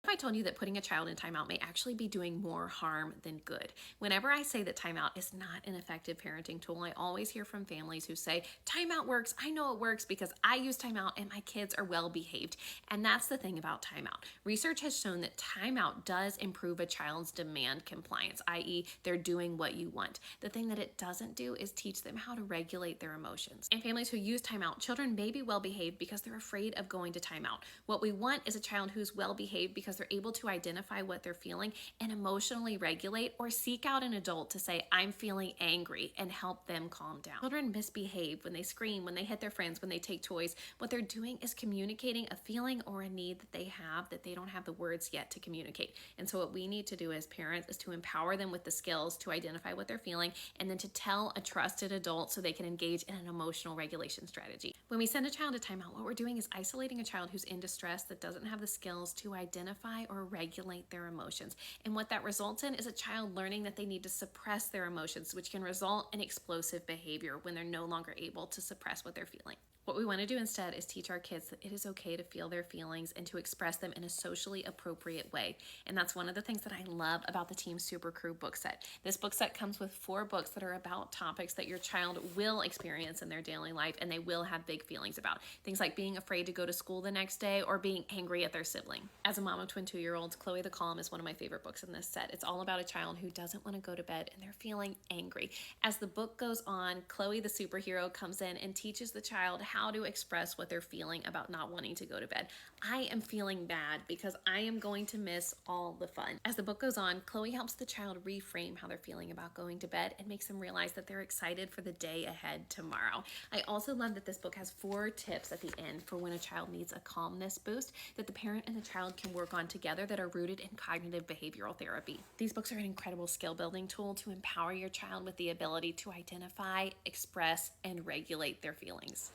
I told you that putting a child in timeout may actually be doing more harm than good? Whenever I say that timeout is not an effective parenting tool, I always hear from families who say, timeout works. I know it works because I use timeout and my kids are well behaved. And that's the thing about timeout. Research has shown that timeout does improve a child's demand compliance, i.e., they're doing what you want. The thing that it doesn't do is teach them how to regulate their emotions. In families who use timeout, children may be well behaved because they're afraid of going to timeout. What we want is a child who's well behaved because they're able to identify what they're feeling and emotionally regulate or seek out an adult to say, I'm feeling angry, and help them calm down. Children misbehave when they scream, when they hit their friends, when they take toys. What they're doing is communicating a feeling or a need that they have that they don't have the words yet to communicate. And so what we need to do as parents is to empower them with the skills to identify what they're feeling and then to tell a trusted adult so they can engage in an emotional regulation strategy. When we send a child to timeout, what we're doing is isolating a child who's in distress that doesn't have the skills to identify or regulate their emotions. And what that results in is a child learning that they need to suppress their emotions, which can result in explosive behavior when they're no longer able to suppress what they're feeling. What we want to do instead is teach our kids that it is okay to feel their feelings and to express them in a socially appropriate way. And that's one of the things that I love about the Team Super Crew book set. This book set comes with 4 books that are about topics that your child will experience in their daily life and they will have big feelings about. Things like being afraid to go to school the next day or being angry at their sibling. As a mom of twin 2-year-olds, Chloe the Calm is one of my favorite books in this set. It's all about a child who doesn't want to go to bed and they're feeling angry. As the book goes on, Chloe the superhero comes in and teaches the child how to express what they're feeling about not wanting to go to bed. I am feeling bad because I am going to miss all the fun. As the book goes on, Chloe helps the child reframe how they're feeling about going to bed and makes them realize that they're excited for the day ahead tomorrow. I also love that this book has 4 tips at the end for when a child needs a calmness boost that the parent and the child can work on together that are rooted in cognitive behavioral therapy. These books are an incredible skill building tool to empower your child with the ability to identify, express, and regulate their feelings.